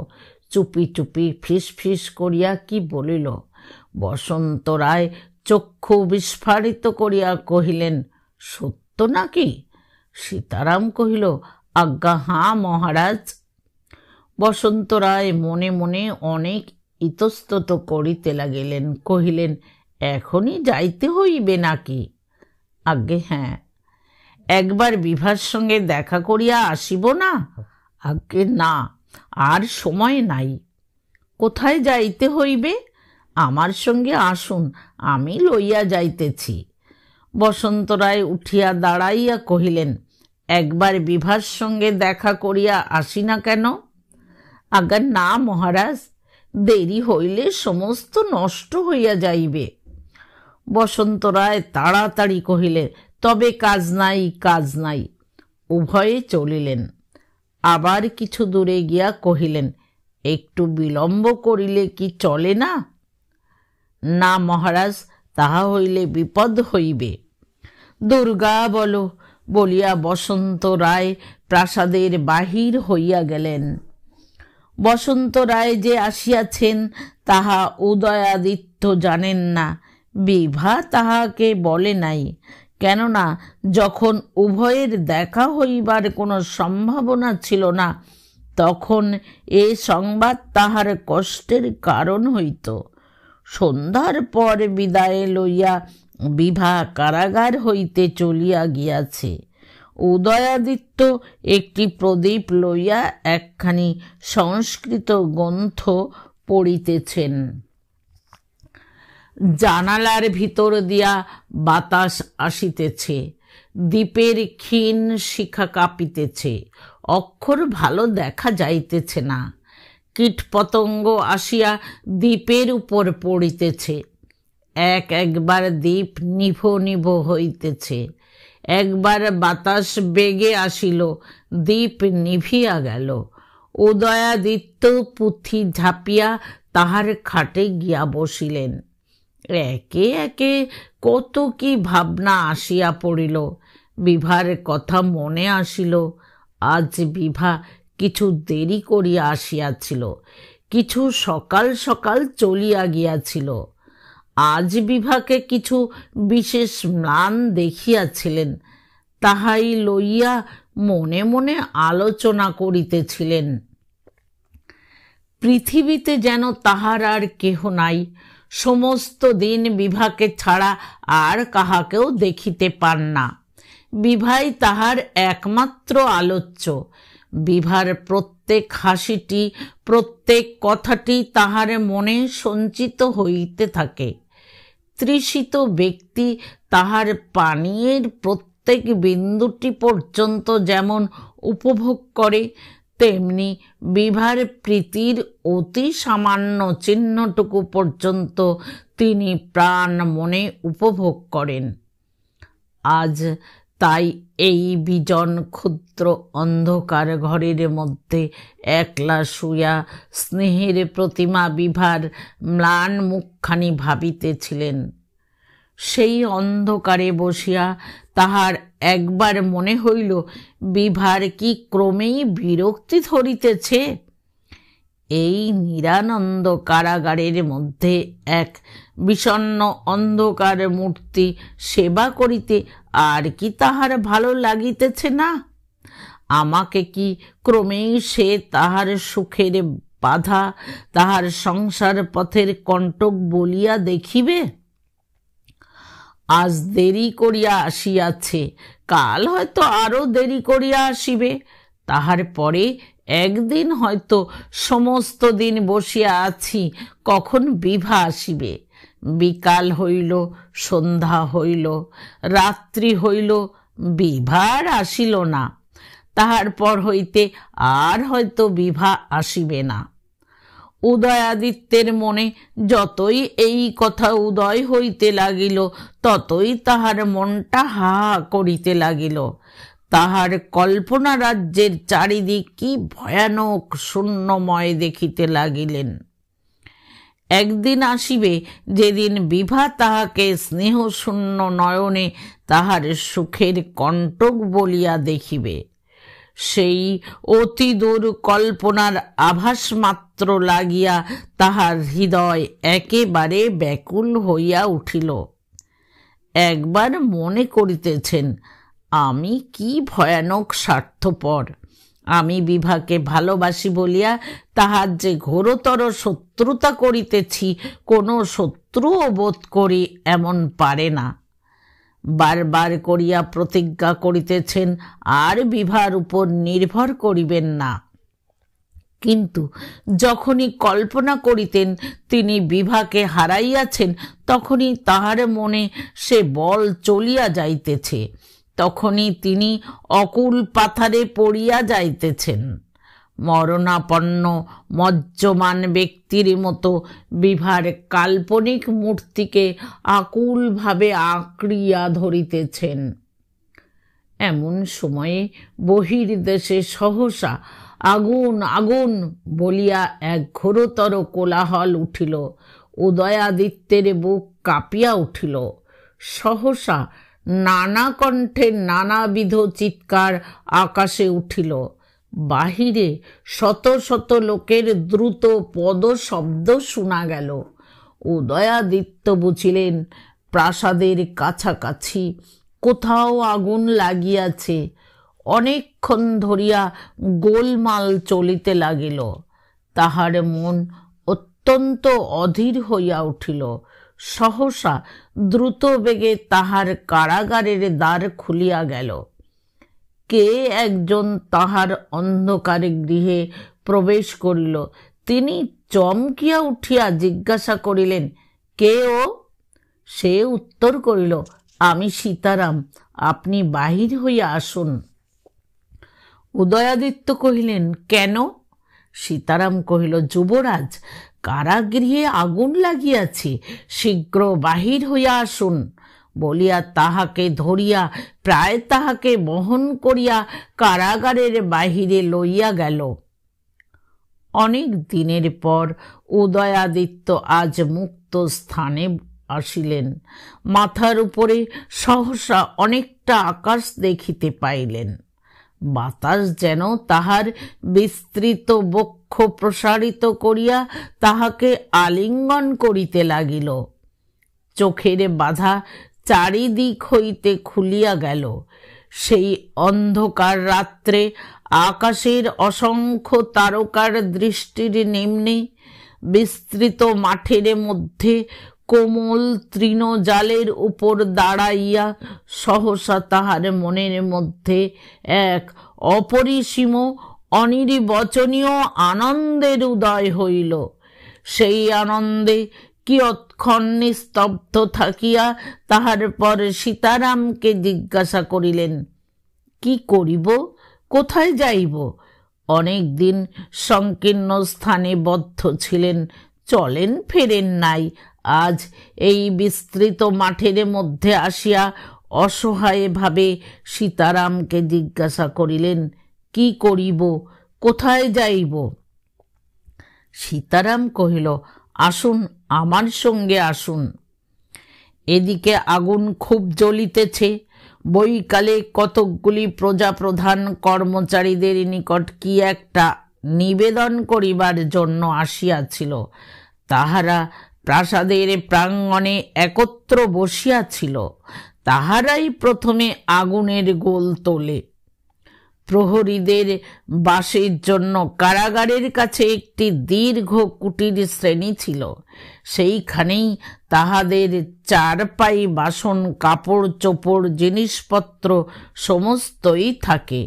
চুপি চুপি ফিস ফিস করিয়া কি বলিল। বসন্ত রায় চক্ষু বিস্ফারিত করিয়া কহিলেন, সত্য নাকি? সীতারাম কহিল, আজ্ঞা হাঁ মহারাজ। বসন্ত রায় মনে মনে অনেক ইতস্তত করিতে লাগিলেন, কহিলেন, এখনই যাইতে হইবে নাকি? আজ্ঞে হ্যাঁ। একবার বিভার সঙ্গে দেখা করিয়া আসিব না? আজ্ঞে না, আর সময় নাই। কোথায় যাইতে হইবে? আমার সঙ্গে আসুন, আমি লইয়া যাইতেছি। বসন্ত রায় উঠিয়া দাঁড়াইয়া কহিলেন, একবার বিভার সঙ্গে দেখা করিয়া আসি না কেন? আজ্ঞা না মহারাজ, দেরি হইলে সমস্ত নষ্ট হইয়া যাইবে। বসন্ত রায় তাড়াতাড়ি কহিলেন, তবে কাজ নাই, কাজ নাই। উভয়ে চলিলেন। আবার কিছু দূরে গিয়া কহিলেন, একটু বিলম্ব করিলে কি চলে না? না মহারাজ, তাহা হইলে বিপদ হইবে। দুর্গা বলো বলিয়া বসন্ত রায় প্রাসাদের বাহির হইয়া গেলেন। বসন্ত রায় যে আসিয়াছেন তাহা উদয়াদিত্য জানেন না, বিভা তাহাকে বলে নাই। কেননা যখন উভয়ের দেখা হইবার কোনো সম্ভাবনা ছিল না, তখন এ সংবাদ তাহার কষ্টের কারণ হইত। সন্ধ্যার পর বিদায় লইয়া বিভা কারাগার হইতে চলিয়া গিয়াছে। উদয়াদিত্য একটি প্রদীপ লইয়া একখানি সংস্কৃত গ্রন্থ পড়িতেছেন। জানালার ভিতর দিয়া বাতাস আসিতেছে, দ্বীপের ক্ষীণ শিখা কাঁপিতেছে, অক্ষর ভালো দেখা যাইতেছে না। কীটপতঙ্গ আসিয়া দ্বীপের উপর পড়িতেছে। একবার দ্বীপ নিভ নিভ হইতেছে, একবার বাতাস বেগে আসিল, দ্বীপ নিভিয়া গেল। উদয়াদিত্য পুঁথি ঝাঁপিয়া তাহার খাটে গিয়া বসিলেন। একে একে কত কি ভাবনা আসিয়া পড়িল। বিভার কথা মনে আসিল। আজ বিভা কিছু দেরি করিয়া আসিয়াছিল, কিছু সকাল সকাল চলিয়া গিয়াছিল। আজ বিভাকে কিছু বিশেষ ম্লান দেখিয়াছিলেন, তাহাই লইয়া মনে মনে আলোচনা করিতেছিলেন। পৃথিবীতে যেন তাহার আর কেহ নাই। সমস্ত দিন বিভাকে ছাড়া আর কাহাকেও দেখিতে পান না। বিভাই তাহার একমাত্র আলোচ্য। বিভার প্রত্যেক হাসিটি, প্রত্যেক কথাটি তাহার মনে সঞ্চিত হইতে থাকে। তৃষিত ব্যক্তি তাহার পানীয়ের প্রত্যেক বিন্দুটি পর্যন্ত যেমন উপভোগ করে, তেমনি বিভার প্রীতির অতি সামান্য চিহ্নটুকু পর্যন্ত তিনি প্রাণ মনে উপভোগ করেন। আজ তাই এই বিজন ক্ষুদ্র অন্ধকার ঘরের মধ্যে একলা শুইয়া স্নেহের প্রতিমা বিভার ম্লান মুখখানি ভাবিতেছিলেন। সেই অন্ধকারে বসিয়া তাহার একবার মনে হইল, বিভার কি ক্রমেই বিরক্তি ধরিতেছে। এই নিরানন্দ কারাগারের মধ্যে এক বিষণ্ণ অন্ধকার মূর্তি সেবা করিতে আর কি তাহার ভালো লাগিতেছে না? আমাকে কি ক্রমেই সে তাহার সুখের বাধা, তাহার সংসার পথের কণ্টক বলিয়া দেখিবে? আজ দেরি করিয়া আসিয়াছে, কাল হয়তো আরো দেরি করিয়া আসিবে, তাহার পরে একদিন হয়তো সমস্ত দিন বসিয়া আছি, কখন বিভা আসিবে। বিকাল হইল, সন্ধ্যা হইল, রাত্রি হইল, বিভার আসিল না। তাহার পর হইতে আর হয়তো বিভা আসিবে না। উদয়াদিত্যের মনে যতই এই কথা উদয় হইতে লাগিল, ততই তাহার মনটা হা করিতে লাগিল। তাহার কল্পনা রাজ্যের চারিদিক কি ভয়ানক শূন্যময় দেখিতে লাগিলেন। একদিন আসিবে যেদিন বিভা তাহাকে স্নেহশূন্য নয়নে তাহার সুখের কণ্টক বলিয়া দেখিবে। সেই অতি দূর কল্পনার আভাস মাত্র লাগিয়া তাহার হৃদয় একেবারে ব্যাকুল হইয়া উঠিল। একবার মনে করিতেছেন, আমি কি ভয়ানক স্বার্থপর। আমি বিভাকে ভালোবাসি বলিয়া তাহার যে ঘোরতর শত্রুতা করিতেছি, কোনো শত্রুও বোধ করি এমন পারে না। বারবার করিয়া প্রতিজ্ঞা করিতেছেন আর বিভার উপর নির্ভর করিবেন না, কিন্তু যখনই কল্পনা করিতেন তিনি বিভাকে হারাইয়াছেন, তখনই তাহার মনে সে বল চলিয়া যাইতেছে, তখনই তিনি অকুল পাথারে পড়িয়া যাইতেছেন। মরণাপন্ন মজ্জমান ব্যক্তির মতো বিভার কাল্পনিক মূর্তিকে আকুলভাবে আঁকড়িয়া ধরিতেছেন। এমন সময়ে বহির্দেশে সহসা আগুন আগুন বলিয়া এক ঘোরতর কোলাহল উঠিল। উদয়াদিত্যের বুক কাঁপিয়া উঠিল। সহসা নানা কণ্ঠে নানাবিধ চিৎকার আকাশে উঠিল। বাহিরে শত শত লোকের দ্রুত পদ শব্দ শোনা গেল। উদয়াদিত্য বুঝিলেন প্রাসাদের কাছাকাছি কোথাও আগুন লাগিয়াছে। অনেকক্ষণ ধরিয়া গোলমাল চলিতে লাগিল। তাহার মন অত্যন্ত অধীর হইয়া উঠিল। সহসা দ্রুত বেগে তাহার কারাগারের দ্বার খুলিয়া গেল। কে একজন তাহার অন্ধকার গৃহে প্রবেশ করিল। তিনি চমকিয়া উঠিয়া জিজ্ঞাসা করিলেন, কে ও? সে উত্তর করিল, আমি সীতারাম, আপনি বাহির হইয়া আসুন। উদয়াদিত্য কহিলেন, কেন? সীতারাম কহিল, যুবরাজ, কারাগৃহে আগুন লাগিয়াছে, শীঘ্র বাহির হইয়া আসুন। বলিয়া তাহাকে ধরিয়া প্রায় তাহাকে বহন করিয়া কারাগারের বাহিরে লইয়া গেল। অনেক দিনের পর উদয়াদিত্য আজ মুক্ত স্থানে আসিলেন। মাথার উপরে সহসা অনেকটা আকাশ দেখিতে পাইলেন। বাতাস যেন তাহার বিস্তৃত বক্ষ প্রসারিত করিয়া তাহাকে আলিঙ্গন করিতে লাগিল। চোখের বাধা চারিদিক হইতে খুলিয়া গেল। সেই অন্ধকার রাত্রে আকাশের অসংখ্য তারকার দৃষ্টির নিম্নে বিস্তৃত মাঠের মধ্যে কোমল তৃণজালের উপর দাঁড়াইয়া সহসা তাহার মনের মধ্যে এক অপরিসীম অনির্বচনীয় আনন্দের উদয় হইল। সেই আনন্দে কিয়ৎক্ষণ নিস্তব্ধ থাকিয়া তাহার পর সীতারামকে জিজ্ঞাসা করিলেন, কি করিব, কোথায় যাইব? অনেক দিন সংকীর্ণ স্থানে বদ্ধ ছিলেন, চলেন ফেরেন নাই। আজ এই বিস্তৃত মাঠের মধ্যে আসিয়া অসহায় ভাবে সীতারামকে জিজ্ঞাসা করিলেন, কি করিব, কোথায় যাইব? সীতারাম কহিল, আসুন, আমার সঙ্গে আসুন। এদিকে আগুন খুব জ্বলিতেছে। বৈকালে কতকগুলি প্রজাপ্রধান কর্মচারীদের নিকট কি একটা নিবেদন করিবার জন্য আসিয়াছিল। তাহারা প্রাসাদের প্রাঙ্গণে একত্র বসিয়াছিল। তাহারাই প্রথমে আগুনের গোল তোলে। প্রহরীদের বাসের জন্য কারাগারের কাছে একটি দীর্ঘ কুটির শ্রেণী ছিল। সেইখানেই তাহাদের চারপাই বাসন, কাপড় চোপড়, জিনিসপত্র সমস্তই থাকে।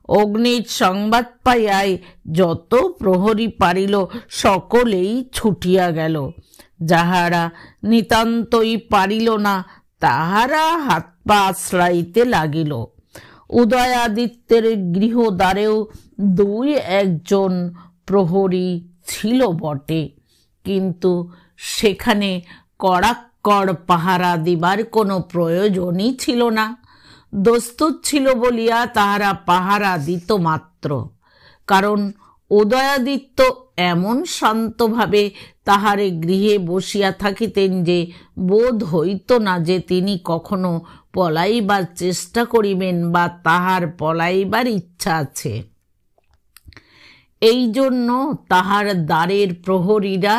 অগ্নির সংবাদ পাইয়াই যত প্রহরী পারিল সকলেই ছুটিয়া গেল। যাহারা নিতান্তই পারিল না তাহারা হাত পা আশ্রাইতে লাগিল। উদয়াদিত্যের গৃহদ্বারেও দুই একজন প্রহরী ছিল বটে, কিন্তু সেখানে কড়াক্কড় পাহারা দিবার কোনো প্রয়োজনই ছিল না। দস্তুর ছিল বলিয়া তাহারা পাহারা দিত মাত্র। কারণ উদয়াদিত্য এমন শান্তভাবে তাহারে গৃহে বসিয়া থাকিতেন যে বোধ হইত না যে তিনি কখনো পলাইবার চেষ্টা করিবেন বা তাহার পলাইবার ইচ্ছা আছে। এই জন্য তাহার দ্বারের প্রহরীরা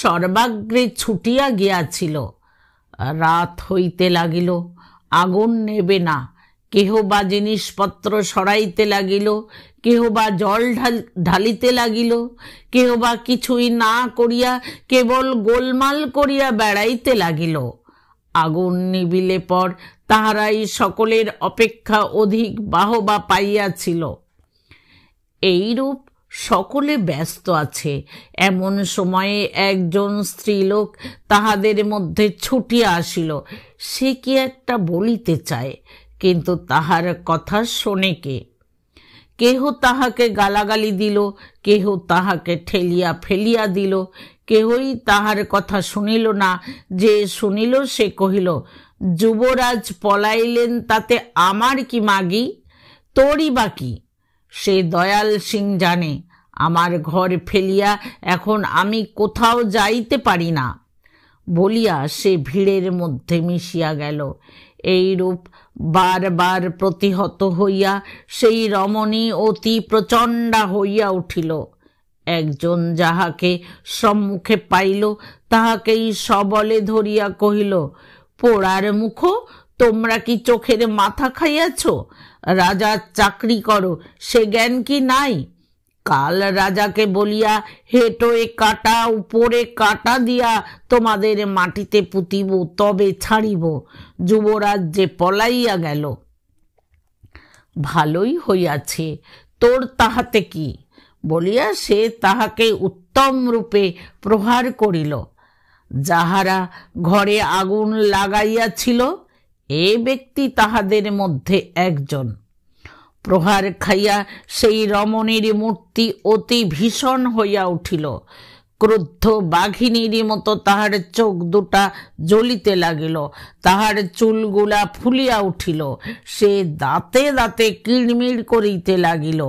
সর্বাগ্রে ছুটিয়া গিয়াছিল। রাত হইতে লাগিল, আগুন নেবে না। কেহ বা জিনিসপত্র সরাইতে লাগিল, কেহ বা জল ঢালিতে লাগিল, কেহ বা কিছুই না করিয়া কেবল গোলমাল করিয়া বেড়াইতে লাগিল। আগুন নিবিলে পর তাহারাই সকলের অপেক্ষা অধিক বাহবা পাইয়াছিল। এইরূপ সকলে ব্যস্ত আছে, এমন সময়ে একজন স্ত্রীলোক তাহাদের মধ্যে ছুটিয়া আসিল। সে কি একটা বলিতে চায়, কিন্তু তাহার কথা শোনে কে? কেহ তাহাকে গালাগালি দিল, কেহ তাহাকে ঠেলিয়া ফেলিয়া দিল, কেহই তাহার কথা শুনিল না। যে শুনিল সে কহিল, যুবরাজ পলাইলেন তাতে আমার কি মাগি, তোরই বা কি? সে দয়াল সিং জানে আমার ঘর ফেলিয়া এখন আমি কোথাও যাইতে পারি না বলিয়া সে ভিড়ের মধ্যে মিশিয়া গেল। এইরূপ বারবার প্রতিহত হইয়া সেই রমণী অতি প্রচণ্ডা হইয়া উঠিল। একজন যাহাকে সম্মুখে পাইল তাহাকেই সবলে ধরিয়া কহিল, পোড়ার মুখ, তোমরা কি চোখের মাথা খাইয়াছ? রাজার চাকরি করো, সে জ্ঞান কি নাই? কাল রাজাকে বলিয়া হেঁটোয় কাটা উপরে কাটা দিয়া তোমাদের মাটিতে পুঁতিব, তবে ছাড়িব। যুবরাজ যে পলাইয়া গেল। ভালোই হইয়াছে, তোর তাহাতে কি বলিয়া সে তাহাকে উত্তম রূপে প্রহার করিল। যাহারা ঘরে আগুন লাগাইয়াছিল এ ব্যক্তি তাহাদের মধ্যে একজন। প্রহার খাইয়া সেই রমণীর মূর্তি অতি ভীষণ হইয়া উঠিল। ক্রুদ্ধ বাঘিনীর মতো তাহার চোখ দুটা জ্বলিতে লাগিল, তাহার চুলগুলা ফুলিয়া উঠিল, সে দাঁতে দাঁতে কিড়মিড় করিতে লাগিল।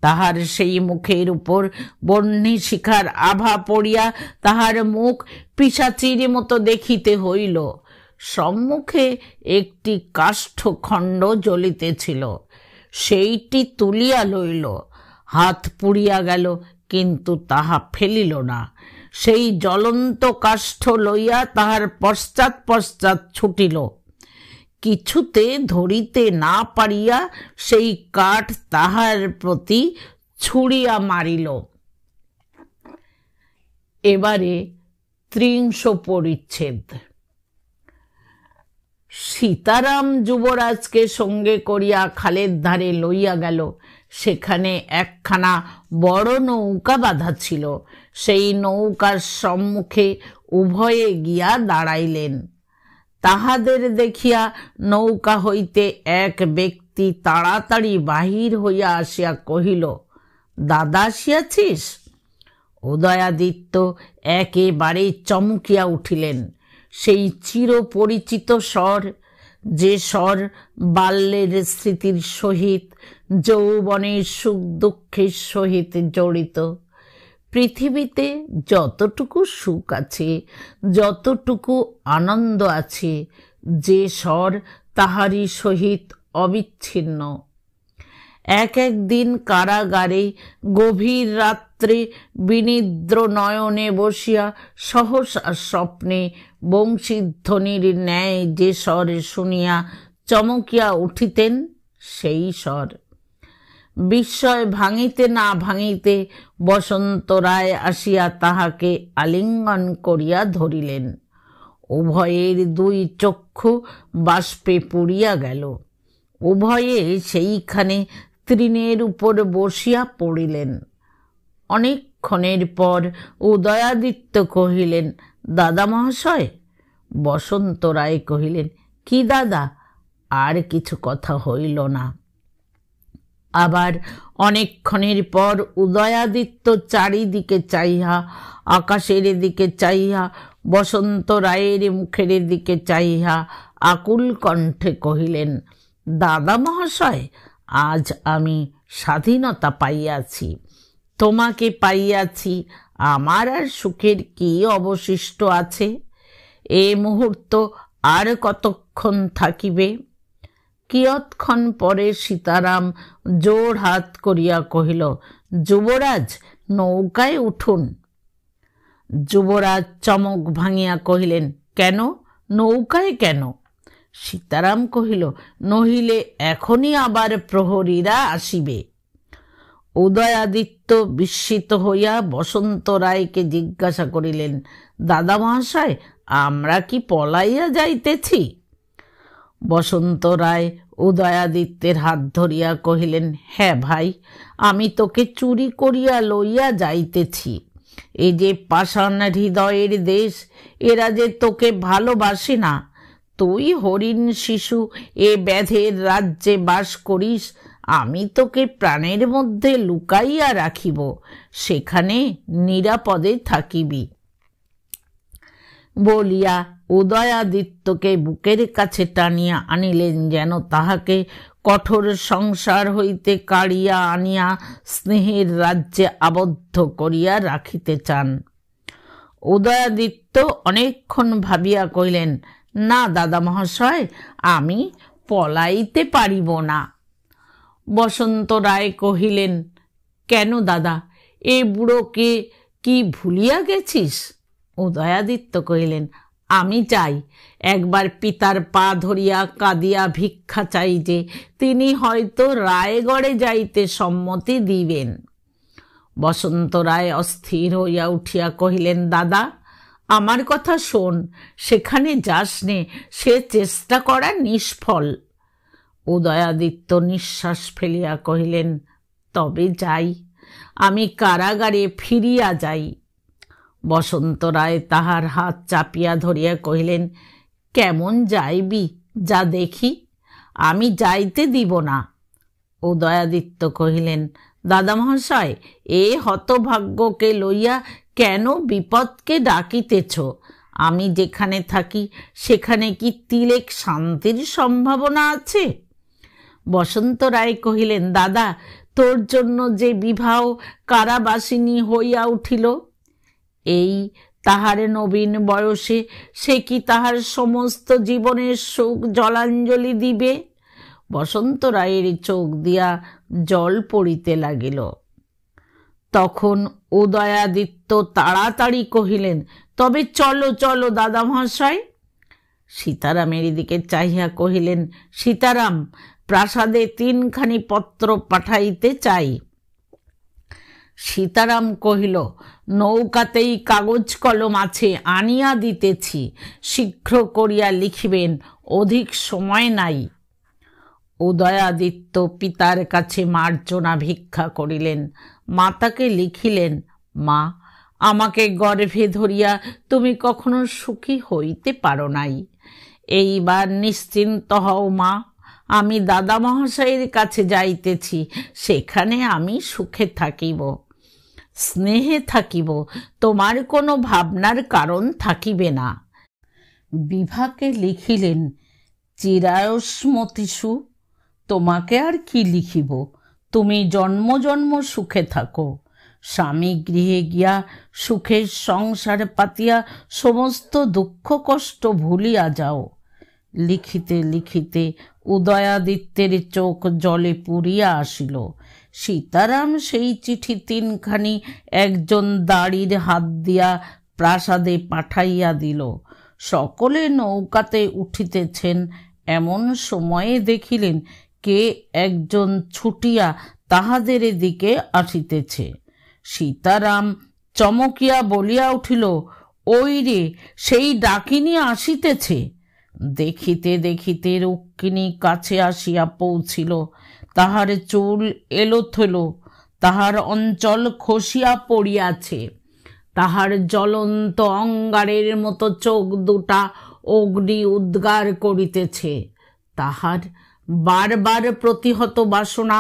তাহার সেই মুখের উপর বহ্নি শিখার আভা পড়িয়া তাহার মুখ পিশাচির মতো দেখিতে হইল। সম্মুখে একটি কাষ্ঠখণ্ড জ্বলিতেছিল, সেইটি তুলিয়া লইল। হাত পুড়িয়া গেল, কিন্তু তাহা ফেলিল না। সেই জ্বলন্ত কাষ্ঠ লইয়া তাহার পশ্চাৎ পশ্চাৎ ছুটিল। কিছুতে ধরিতে না পারিয়া সেই কাঠ তাহার প্রতি ছুড়িয়া মারিল। এবারে ৩০ পরিচ্ছেদ। সীতারাম যুবরাজকে সঙ্গে করিয়া খালের ধারে লইয়া গেল। সেখানে একখানা বড় নৌকা বাঁধা ছিল। সেই নৌকার সম্মুখে উভয়ে গিয়া দাঁড়াইলেন। তাহাদের দেখিয়া নৌকা হইতে এক ব্যক্তি তাড়াতাড়ি বাহির হইয়া আসিয়া কহিল, দাদা আসিয়াছিস? উদয়াদিত্য একেবারে চমকিয়া উঠিলেন। সেই চিরপরিচিত স্বর, যে স্বর বাল্যের স্মৃতির সহিত, যৌবনের সুখ দুঃখের সহিত জড়িত। পৃথিবীতে যতটুকু সুখ আছে, যতটুকু আনন্দ আছে, যে স্বর তাহারই সহিত অবিচ্ছিন্ন। এক একদিন কারাগারে গভীর রাত্রে বিনিদ্র নয়নে বসিয়া সহসা স্বপ্নে বংশীধ্বনির ন্যায় যে স্বর শুনিয়া চমকিয়া উঠিতেন, সেই স্বর। বিস্ময় ভাঙিতে না ভাঙিতে বসন্ত রায় আসিয়া তাহাকে আলিঙ্গন করিয়া ধরিলেন। উভয়ের দুই চক্ষু বাষ্পে পুড়িয়া গেল। উভয়ে সেইখানে তৃণের উপর বসিয়া পড়িলেন। অনেকক্ষণের পর উদয়াদিত্য কহিলেন, দাদা মহাশয়। বসন্ত রায় কহিলেন, কি দাদা? আর কিছু কথা হইল না। আবার অনেকক্ষণের পর উদয়াদিত্য চারিদিকে চাহিয়া, আকাশের দিকে চাহিয়া, বসন্ত রায়ের মুখের দিকে চাহিয়া আকুল কণ্ঠে কহিলেন, দাদা মহাশয়, আজ আমি স্বাধীনতা পাইয়াছি, তোমাকে পাইয়াছি। আমার আর সুখের কি অবশিষ্ট আছে? এ মুহূর্ত আর কতক্ষণ থাকিবে? কিয়ৎক্ষণ পরে সীতারাম জোড় হাত করিয়া কহিল, যুবরাজ, নৌকায় উঠুন। যুবরাজ চমক ভাঙিয়া কহিলেন, কেন? নৌকায় কেন? সীতারাম কহিল, নহিলে এখনই আবার প্রহরীরা আসিবে। উদয়াদিত্য বিস্মিত হইয়া বসন্ত রায়কে জিজ্ঞাসা করিলেন, দাদা মহাশয়, আমরা কি পলাইয়া যাইতেছি? বসন্ত রায় উদয়াদিত্যের হাত ধরিয়া কহিলেন, হ্যাঁ ভাই, আমি তোকে চুরি করিয়া লইয়া যাইতেছি। এ যে পাষাণ হৃদয়ের দেশ, এরা যে তোকে ভালোবাসে না। তুই হরিণ শিশু এ ব্যাধের রাজ্যে বাস করিস, আমি তোকে প্রাণের মধ্যে লুকাইয়া রাখিব, সেখানে নিরাপদে থাকিবি। বলিয়া উদয়াদিত্যকে বুকের কাছে টানিয়া আনিলেন, যেন তাহাকে কঠোর সংসার হইতে কাড়িয়া আনিয়া স্নেহের রাজ্যে আবদ্ধ করিয়া রাখিতে চান। উদয়াদিত্য অনেকক্ষণ ভাবিয়া কহিলেন, না দাদা মহাশয়, আমি পলাইতে পারিব না। বসন্ত রায় কহিলেন, কেন দাদা, এ বুড়োকে কি ভুলিয়া গেছিস? উদয়াদিত্য কহিলেন, আমি চাই একবার পিতার পা ধরিয়া কাঁদিয়া ভিক্ষা চাই যে তিনি হয়তো রায়গড়ে যাইতে সম্মতি দিবেন। বসন্ত রায় অস্থির হইয়া উঠিয়া কহিলেন, দাদা, আমার কথা শোন, সেখানে যাস নে, সে চেষ্টা করা নিষ্ফল। উদয়াদিত্য নিঃশ্বাস ফেলিয়া কহিলেন, তবে যাই, আমি কারাগারে ফিরিয়া যাই। বসন্ত রায় তাহার হাত চাপিয়া ধরিয়া কহিলেন, কেমন যাইবি, যা দেখি, আমি যাইতে দিব না। উদয়াদিত্য কহিলেন, দাদা মহাশয়, এ হতভাগ্যকে লইয়া কেন বিপদকে ডাকিতেছ? আমি যেখানে থাকি সেখানে কি তিলেক শান্তির সম্ভাবনা আছে? বসন্ত রায় কহিলেন, দাদা, তোর জন্য যে বিবাহ কারাবাসিনী হইয়া উঠিল, এই তাহার নবীন বয়সে সে কি তাহার সমস্ত জীবনের সুখ জলাঞ্জলি দিবে? বসন্ত রায়ের চোখ দিয়া জল পড়িতে লাগিল। তখন উদয়াদিত্য তাড়াতাড়ি কহিলেন, তবে চলো চলো দাদা মহাশয়। সীতারামের দিকে চাহিয়া কহিলেন, সীতারাম, প্রাসাদে 3খানি পত্র পাঠাইতে চাই। সীতারাম কহিল, নৌকাতেই কাগজ কলম আছে, আনিয়া দিতেছি, শীঘ্র করিয়া লিখিবেন, অধিক সময় নাই। উদয়াদিত্য পিতার কাছে মার্জনা ভিক্ষা করিলেন। মাতাকে লিখিলেন, মা, আমাকে গর্ভে ধরিয়া তুমি কখনো সুখী হইতে পারো নাই। এইবার নিশ্চিন্ত হও মা, আমি দাদা মহাশয়ের কাছে যাইতেছি, সেখানে আমি সুখে থাকিব, স্নেহে থাকিব, তোমার কোনো ভাবনার কারণ থাকিবে না। বিভাকে লিখিলেন, চিরায়স্মতিষু, তোমাকে আর কি লিখিব, তুমি জন্ম জন্ম সুখে থাকো, স্বামী গৃহে গিয়া সুখের সংসার পাতিয়া সমস্ত দুঃখ কষ্ট ভুলিয়া যাও। লিখিতে লিখিতে উদয়াদিত্যের চোখ জলে পুরিয়া আসিল। সীতারাম সেই চিঠি 3খানি একজন দাড়ির হাত দিয়া প্রাসাদে পাঠাইয়া দিল। সকলে নৌকাতে উঠিতেছেন, এমন সময়ে দেখিলেন কে একজন ছুটিয়া তাহাদের দিকে আসিতেছে। সীতারাম চমকিয়া বলিয়া উঠিল, ওই রে, সেই ডাকিনী আসিতেছে। দেখিতে দেখিতে রুক্মিণী কাছে আসিয়া পৌঁছিল। তাহার চুল এলোথেলো, তাহার অঞ্চল খসিয়া পড়িয়াছে, তাহার জ্বলন্ত অঙ্গারের মতো চোখ দুটা অগ্নি উদ্গার করিতেছে, তাহার বারবার প্রতিহত বাসনা,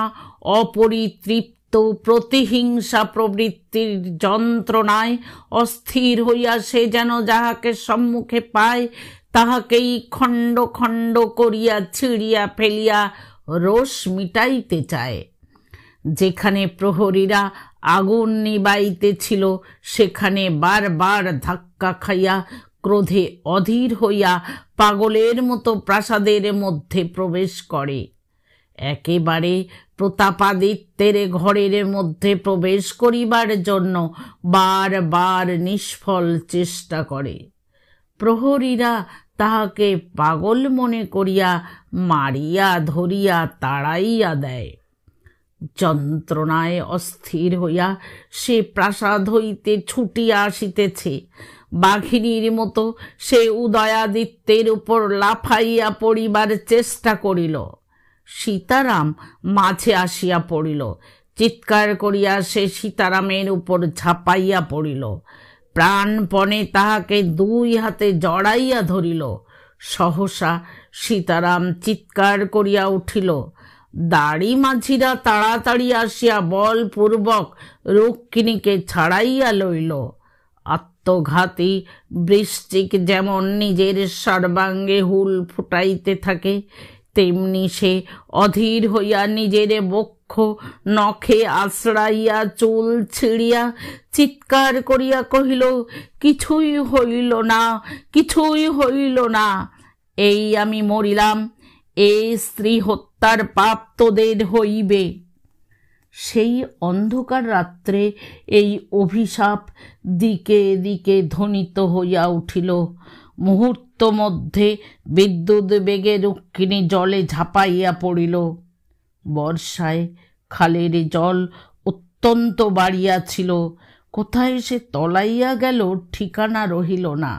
অপরিতৃপ্ত প্রতিহিংসা প্রবৃত্তির যন্ত্রণায় অস্থির হইয়া সে যেন যাহাকে সম্মুখে পায় তাহাকেই খণ্ড খণ্ড করিয়া ছিঁড়িয়া ফেলিয়া রোষ মিটাইতে চায়। যেখানে প্রহরীরা আগুন নিবাইতেছিল সেখানে বারবার ধাক্কা খাইয়া ক্রোধে অধীর হইয়া পাগলের মতো প্রাসাদের মধ্যে প্রবেশ করে। একেবারে প্রতাপাদিত্যের ঘরের মধ্যে প্রবেশ করিবার জন্য বারবার নিষ্ফল চেষ্টা করে। প্রহরীরা তাহাকে পাগল মনে করিয়া মারিয়া ধরিয়া তাড়াইয়া দেয়। যন্ত্রণায় অস্থির হইয়া সে প্রাসাদ হইতে ছুটিয়া আসিতেছে। বাঘিনীর মতো সে উদয়াদিত্যের উপর লাফাইয়া পড়িবার চেষ্টা করিল। সীতারাম মাঝে আসিয়া পড়িল। চিৎকার করিয়া সে সীতারামের উপর ঝাঁপাইয়া পড়িল। প্রাণপণে তাহাকে 2 হাতে জড়াইয়া ধরিল। সহসা সীতারাম চিৎকার করিয়া উঠিল। দাড়ি মাঝিরা তাড়াতাড়ি আসিয়া বলপূর্বক রুক্মিণীকে ছাড়াইয়া লইল। আত্মঘাতী বৃশ্চিক যেমন নিজের সর্বাঙ্গে হুল ফুটাইতে থাকে, তেমনি সে অধীর হইয়া নিজের বক্ষ নখে আশ্রাইয়া চুল ছিঁড়িয়া চিৎকার করিয়া কহিল, কিছুই হইল না, কিছুই হইল না, এই আমি মরিলাম, এই স্ত্রী হত্যার পাপ তোদের হইবে। সেই অন্ধকার রাত্রে এই অভিশাপ দিকে দিকে ধ্বনিত হইয়া উঠিল। মুহূর্ত মধ্যে বিদ্যুৎ বেগে রুক্মিণী জলে ঝাঁপাইয়া পড়িল। বর্ষায় খালের জল অত্যন্ত বাড়িয়াছিল, কোথায় সে তলাইয়া গেল ঠিকানা রহিল না।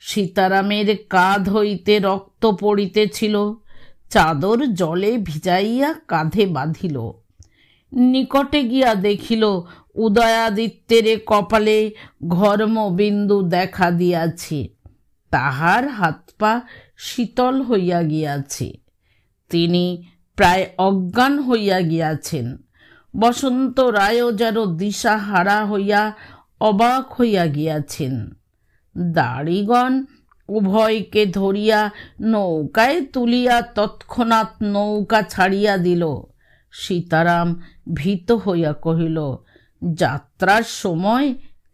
সীতারামের কাঁধ হইতে রক্ত পড়িতেছিল, চাদর জলে ভিজাইয়া কাঁধে বাঁধিল। নিকটে গিয়া দেখিল উদয়াদিত্যের কপালে ঘর্মবিন্দু দেখা দিয়াছে, তাহার হাত পা শীতল হইয়া গিয়াছে, তিনি প্রায় অজ্ঞান হইয়া গিয়াছেন। বসন্ত রায়ও যেন দিশাহারা হইয়া অবাক হইয়া গিয়াছেন। দাড়িগণ উভয়কে ধরিয়া নৌকায় তুলিয়া তৎক্ষণাৎ নৌকা ছাড়িয়া দিল। সীতারাম ভীত হইয়া কহিল, যাত্রার সময়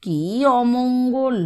কি অমঙ্গল!